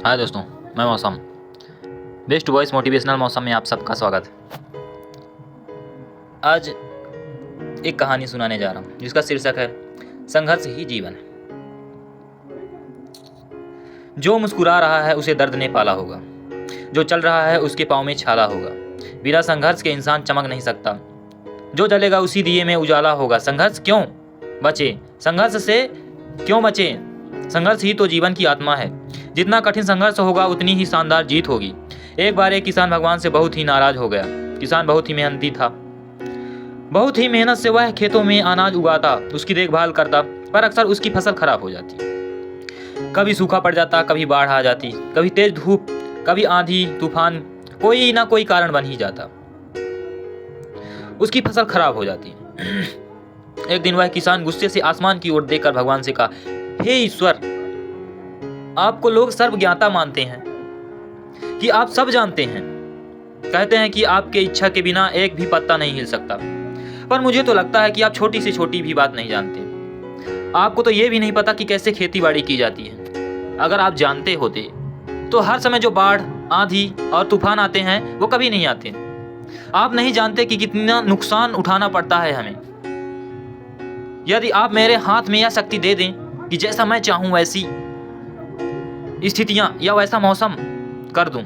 हाय दोस्तों, मैं मौसम बेस्ट वॉइस मोटिवेशनल मौसम में आप सबका स्वागत है। आज एक कहानी सुनाने जा रहा हूँ जिसका शीर्षक है संघर्ष ही जीवन है। जो मुस्कुरा रहा है उसे दर्द ने पाला होगा, जो चल रहा है उसके पाँव में छाला होगा। बिना संघर्ष के इंसान चमक नहीं सकता, जो जलेगा उसी दिए में उजाला होगा। संघर्ष क्यों बचे, संघर्ष से क्यों बचे, संघर्ष ही तो जीवन की आत्मा है। जितना कठिन संघर्ष होगा उतनी ही शानदार जीत होगी। एक बार एक किसान भगवान से बहुत ही नाराज हो गया। किसान बहुत ही मेहनती था, बहुत ही मेहनत से वह खेतों में अनाज उगाता, उसकी देखभाल करता, पर अक्सर उसकी फसल खराब हो जाती। कभी सूखा पड़ जाता, कभी बाढ़ आ जाती, कभी तेज धूप, कभी आंधी तूफान, कोई ना कोई कारण बन ही जाता, उसकी फसल खराब हो जाती। एक दिन वह किसान गुस्से से आसमान की ओर देखकर भगवान से कहा, हे ईश्वर, आपको लोग सर्वज्ञाता मानते हैं कि आप सब जानते हैं, कहते हैं कि आपके इच्छा के बिना एक भी पत्ता नहीं हिल सकता, पर मुझे तो लगता है कि आप छोटी से छोटी भी बात नहीं जानते। आपको तो ये भी नहीं पता कि कैसे खेती बाड़ी की जाती है। अगर आप जानते होते तो हर समय जो बाढ़, आंधी और तूफान आते हैं वो कभी नहीं आते। आप नहीं जानते कि कितना नुकसान उठाना पड़ता है हमें। यदि आप मेरे हाथ में यह शक्ति दे दें कि जैसा मैं चाहूं वैसी स्थितियां या वैसा मौसम कर दूं,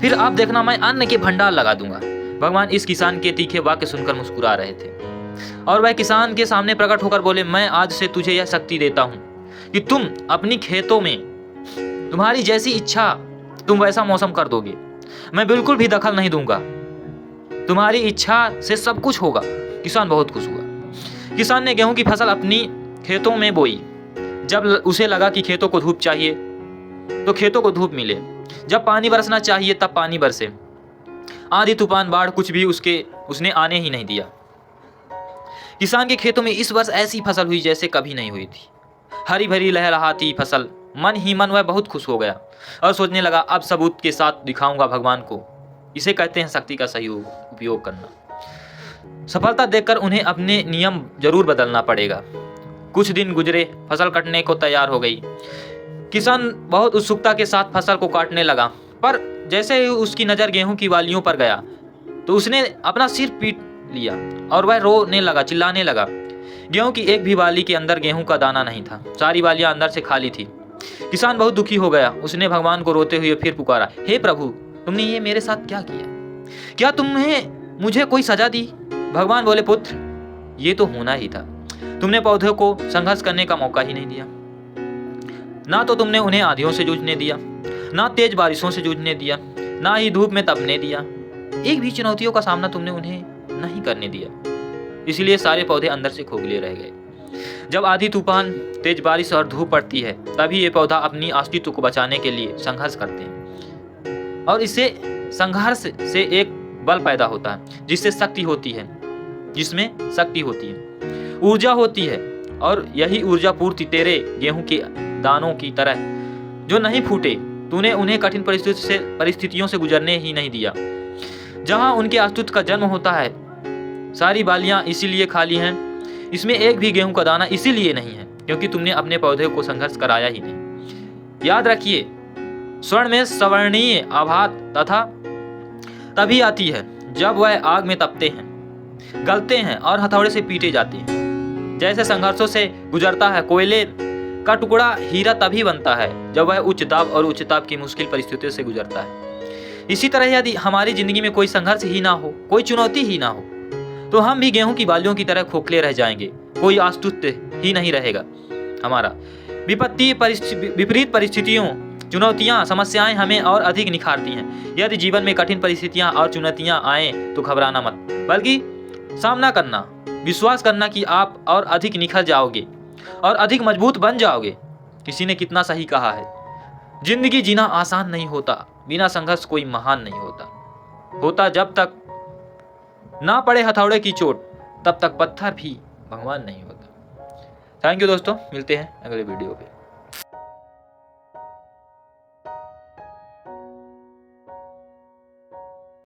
फिर आप देखना मैं अन्न के भंडार लगा दूंगा। भगवान इस किसान के तीखे वाक्य सुनकर मुस्कुरा रहे थे और वह किसान के सामने प्रकट होकर बोले, मैं आज से तुझे यह शक्ति देता हूं कि तुम अपनी खेतों में तुम्हारी जैसी इच्छा तुम वैसा मौसम कर दोगे। मैं बिल्कुल भी दखल नहीं दूंगा, तुम्हारी इच्छा से सब कुछ होगा। किसान बहुत खुश हुआ। किसान ने गेहूं की फसल अपनी खेतों में बोई। जब उसे लगा कि खेतों को धूप चाहिए तो खेतों को धूप मिले, जब पानी बरसना चाहिए तब पानी बरसे। आंधी तूफान बाढ़ कुछ भी उसने आने ही नहीं दिया। किसान के खेतों में इस वर्ष ऐसी फसल हुई जैसे कभी नहीं हुई थी। हरी भरी लहलहाती फसल। मन ही मन वह बहुत खुश हो गया और सोचने लगा, अब सबूत के साथ दिखाऊंगा भगवान को। इसे कहते हैं शक्ति का सही उपयोग करना। सफलता देखकर उन्हें अपने नियम जरूर बदलना पड़ेगा। कुछ दिन गुजरे, फसल कटने को तैयार हो गई। किसान बहुत उत्सुकता के साथ फसल को काटने लगा, पर जैसे ही उसकी नज़र गेहूं की बालियों पर गया तो उसने अपना सिर पीट लिया और वह रोने लगा, चिल्लाने लगा। गेहूं की एक भी बाली के अंदर गेहूं का दाना नहीं था, सारी बालियां अंदर से खाली थी। किसान बहुत दुखी हो गया। उसने भगवान को रोते हुए फिर पुकारा, हे प्रभु, तुमने ये मेरे साथ क्या किया? क्या तुमने मुझे कोई सजा दी? भगवान बोले, पुत्र, ये तो होना ही था। तुमने पौधों को संघर्ष करने का मौका ही नहीं दिया। ना तो तुमने उन्हें आंधियों से जूझने दिया, ना तेज बारिशों से जूझने दिया, ना ही धूप में तपने दिया। एक भी चुनौतियों का सामना तुमने उन्हें नहीं करने दिया। इसलिए सारे पौधे अंदर से खोखले रह गए। जब आंधी तूफान, तेज बारिश और धूप पड़ती है तभी ये पौधा अपनी अस्तित्व को बचाने के लिए संघर्ष करते हैं, और इससे संघर्ष से एक बल पैदा होता है जिसमें शक्ति होती है, ऊर्जा होती है। और यही ऊर्जा पूर्ति तेरे गेहूं के दानों की तरह जो नहीं फूटे, तूने उन्हें कठिन परिस्थितियों से गुजरने ही नहीं दिया। जहां उनके अस्तित्व का जन्म होता है, सारी बालियां इसीलिए खाली हैं, इसमें एक भी गेहूं का दाना इसीलिए नहीं है क्योंकि तुमने अपने पौधे को संघर्ष कराया ही नहीं। याद रखिए, स्वर्ण में सवर्णीय आभात तथा तभी आती है जब वह आग में तपते हैं, गलते हैं और हथौड़े से पीटे जाते हैं। जैसे संघर्षों से गुजरता है कोयले का टुकड़ा, हीरा तभी बनता है जब वह उच्च दाब और उच्च ताप की मुश्किल परिस्थितियों से गुजरता है। इसी तरह यदि हमारी जिंदगी में कोई संघर्ष ही ना हो, कोई चुनौती ही ना हो, तो हम भी गेहूं की बालियों की तरह खोखले रह जाएंगे। कोई अस्तित्व ही नहीं रहेगा हमारा। विपरीत परिस्थितियों, चुनौतियां, समस्याएं हमें और अधिक निखारती हैं। यदि जीवन में कठिन परिस्थितियां और चुनौतियां आए तो घबराना मत, बल्कि सामना करना, विश्वास करना कि आप और अधिक निखर जाओगे और अधिक मजबूत बन जाओगे। किसी ने कितना सही कहा है, जिंदगी जीना आसान नहीं होता, बिना संघर्ष कोई महान नहीं होता। जब तक ना पड़े हथौड़े की चोट, तब तक पत्थर भी भगवान नहीं होता। थैंक यू दोस्तों, मिलते हैं अगले वीडियो पे।